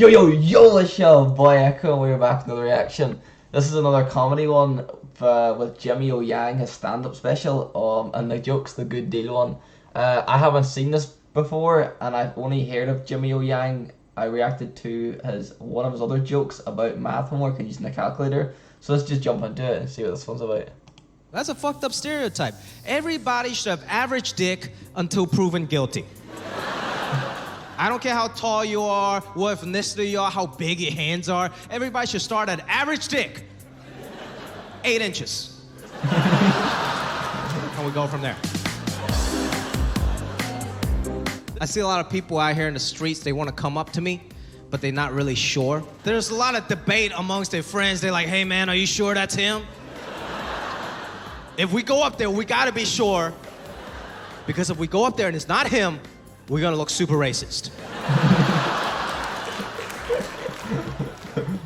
Yo, it's your boy Ekcho, and we're back with another reaction. This is another comedy one with Jimmy O Yang, his stand-up special, and the joke's the good deal one. I haven't seen this before, and I've only heard of Jimmy O Yang. I reacted to one of his other jokes about math homework and using a calculator. So let's just jump into it and see what this one's about. That's a fucked up stereotype. Everybody should have average dick until proven guilty. I don't care how tall you are, what ethnicity you are, how big your hands are. Everybody should start at average dick. 8 inches. And we go from there. I see a lot of people out here in the streets, they want to come up to me, but they're not really sure. There's a lot of debate amongst their friends. They're like, hey man, are you sure that's him? If we go up there, we gotta be sure. Because if we go up there and it's not him, we're gonna look super racist.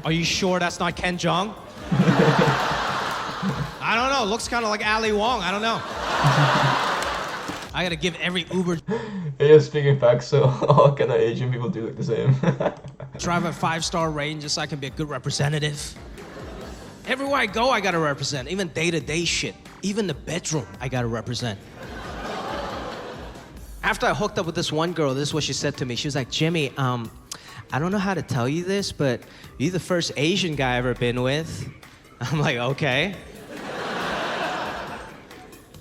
Are you sure that's not Ken Jeong? I don't know, looks kinda like Ali Wong, I don't know. I gotta give every Uber Yeah, speaking facts, so all kind of Asian people do look the same. drive a 5-star rating just so I can be a good representative. Everywhere I go, I gotta represent. Even day-to-day shit. Even the bedroom, I gotta represent. After I hooked up with this one girl, this is what she said to me. She was like, Jimmy, I don't know how to tell you this, but you're the first Asian guy I've ever been with. I'm like, okay.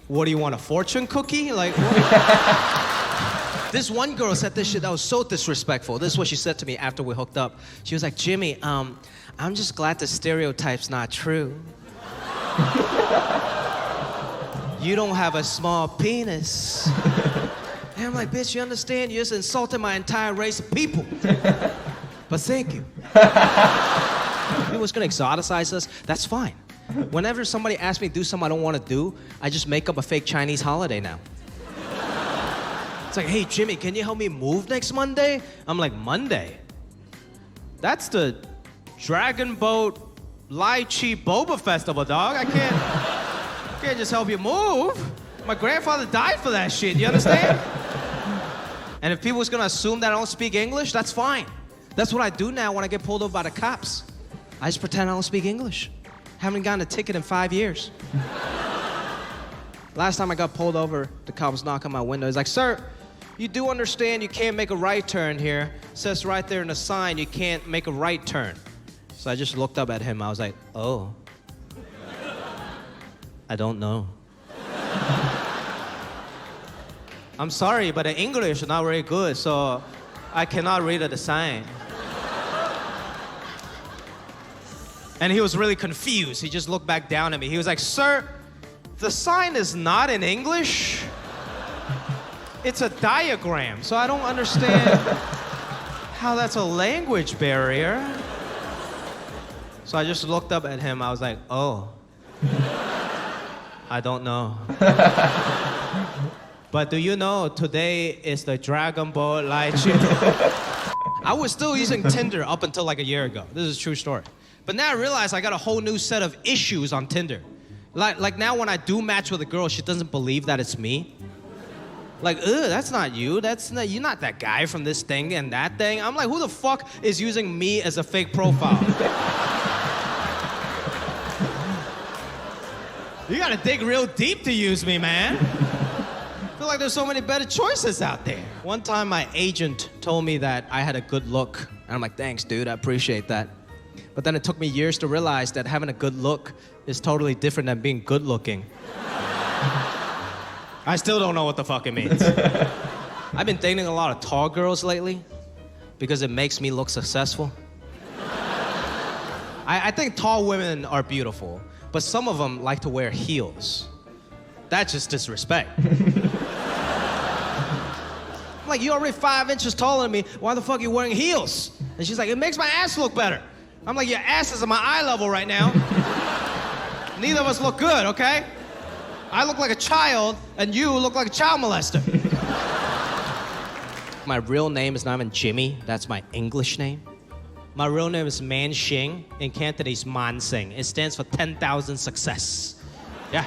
What do you want, a fortune cookie? Like, what? This one girl said this shit that was so disrespectful. This is what she said to me after we hooked up. She was like, Jimmy, I'm just glad the stereotype's not true. You don't have a small penis. And I'm like, bitch, you understand? You just insulted my entire race of people. But thank you. You know what's gonna exoticize us? That's fine. Whenever somebody asks me to do something I don't want to do, I just make up a fake Chinese holiday now. It's like, hey, Jimmy, can you help me move next Monday? I'm like, Monday? That's the Dragon Boat Lychee Boba Festival, dog. I can't just help you move. My grandfather died for that shit, you understand? And if people was gonna assume that I don't speak English, that's fine. That's what I do now when I get pulled over by the cops. I just pretend I don't speak English. Haven't gotten a ticket in 5 years. Last time I got pulled over, the cop was knocking on my window. He's like, sir, you do understand you can't make a right turn here. It says right there in the sign you can't make a right turn. So I just looked up at him. I was like, oh. I don't know. I'm sorry, but the English is not very good, so I cannot read the sign. And he was really confused. He just looked back down at me. He was like, sir, the sign is not in English. It's a diagram, so I don't understand how that's a language barrier. So I just looked up at him. I was like, oh. I don't know. But do you know today is the Dragon Ball Lychee? I was still using Tinder up until like a year ago. This is a true story. But now I realize I got a whole new set of issues on Tinder. Like now when I do match with a girl, she doesn't believe that it's me. Like, that's not you. You're not that guy from this thing and that thing. I'm like, who the fuck is using me as a fake profile? You gotta dig real deep to use me, man. I feel like there's so many better choices out there. One time my agent told me that I had a good look. And I'm like, thanks, dude, I appreciate that. But then it took me years to realize that having a good look is totally different than being good looking. I still don't know what the fuck it means. I've been dating a lot of tall girls lately because it makes me look successful. I think tall women are beautiful, but some of them like to wear heels. That's just disrespect. I'm like, you're already 5 inches taller than me. Why the fuck are you wearing heels? And she's like, it makes my ass look better. I'm like, your ass is at my eye level right now. Neither of us look good, okay? I look like a child, and you look like a child molester. My real name is not even Jimmy. That's my English name. My real name is Man Xing. In Cantonese, Man Sing. It stands for 10,000 success. Yeah.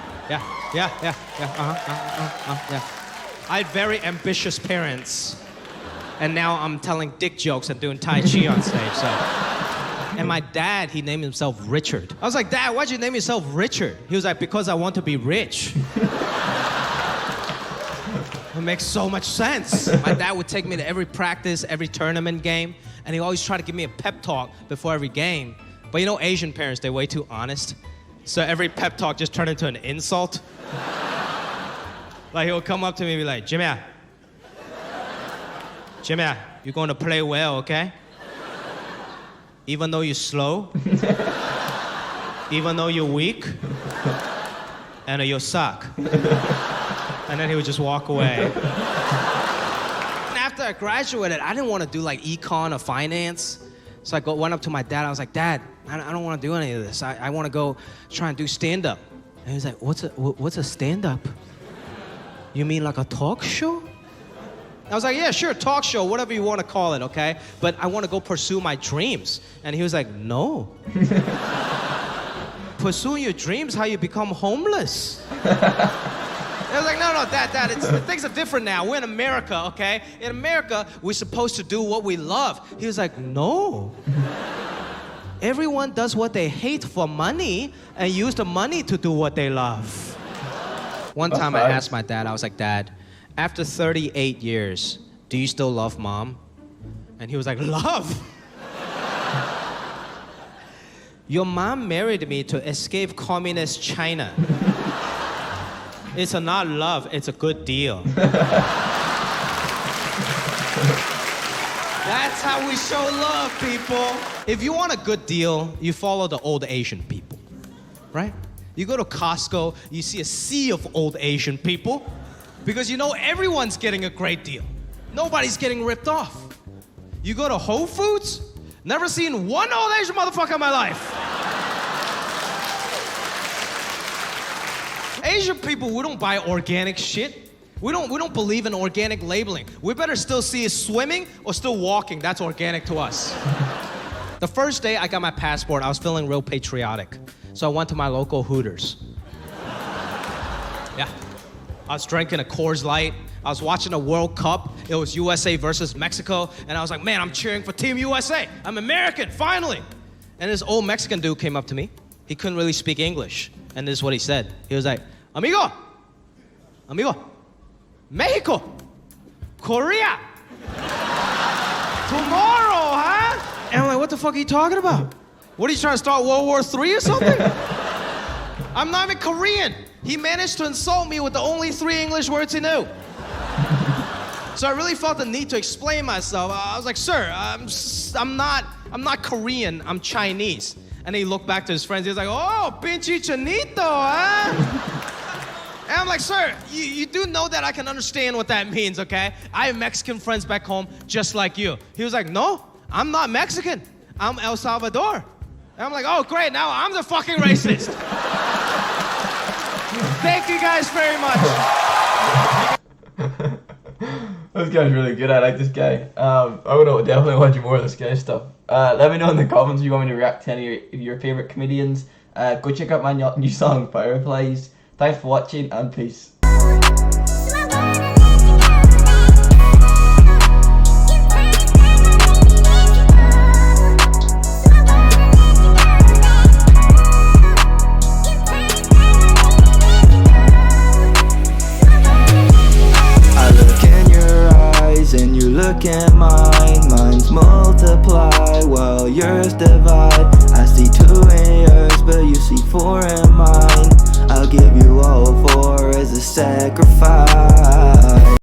I had very ambitious parents. And now I'm telling dick jokes and doing Tai Chi on stage, so. And my dad, he named himself Richard. I was like, Dad, why'd you name yourself Richard? He was like, because I want to be rich. It makes so much sense. My dad would take me to every practice, every tournament game, and he always tried to give me a pep talk before every game. But you know, Asian parents, they're way too honest. So every pep talk just turned into an insult. Like he'll come up to me and be like, Jimmy, you're going to play well, okay? Even though you're slow, even though you're weak, and you suck. And then he would just walk away. And after I graduated, I didn't want to do like econ or finance. So I went up to my dad. I was like, Dad, I don't want to do any of this. I want to go try and do stand-up. And he was like, what's a stand-up? You mean like a talk show? I was like, yeah, sure, talk show, whatever you want to call it, okay? But I want to go pursue my dreams. And he was like, no. Pursuing your dreams, how you become homeless. I was like, no, Dad, things are different now. We're in America, okay? In America, we're supposed to do what we love. He was like, no. Everyone does what they hate for money and use the money to do what they love. One time I asked my dad, I was like, Dad, after 38 years, do you still love Mom? And he was like, love? Your mom married me to escape communist China. It's not love, it's a good deal. That's how we show love, people. If you want a good deal, you follow the old Asian people, right? You go to Costco, you see a sea of old Asian people because you know everyone's getting a great deal. Nobody's getting ripped off. You go to Whole Foods, never seen one old Asian motherfucker in my life. Asian people, we don't buy organic shit. We don't believe in organic labeling. We better still see us swimming or still walking. That's organic to us. The first day I got my passport, I was feeling real patriotic. So I went to my local Hooters. Yeah. I was drinking a Coors Light. I was watching a World Cup. It was USA versus Mexico. And I was like, man, I'm cheering for Team USA. I'm American, finally. And this old Mexican dude came up to me. He couldn't really speak English. And this is what he said. He was like, Amigo, Mexico, Korea, tomorrow, huh? And I'm like, what the fuck are you talking about? What are you trying to start World War III or something? I'm not even Korean. He managed to insult me with the only 3 English words he knew. So I really felt the need to explain myself. I was like, sir, I'm not Korean, I'm Chinese. And he looked back to his friends. He was like, oh, pinche chanito, huh? And I'm like, sir, you do know that I can understand what that means, okay? I have Mexican friends back home just like you. He was like, no, I'm not Mexican. I'm El Salvador. And I'm like, oh, great, now I'm the fucking racist. Thank you guys very much. This guy's really good. I like this guy. I would definitely watch more of this guy's stuff. Let me know in the comments if you want me to react to any of your favorite comedians. Go check out my new song, Fireflies. Thanks for watching and peace. And you look at mine, mine's multiply while yours divide. I see 2 in yours, but you see 4 in mine. I'll give you all 4 as a sacrifice.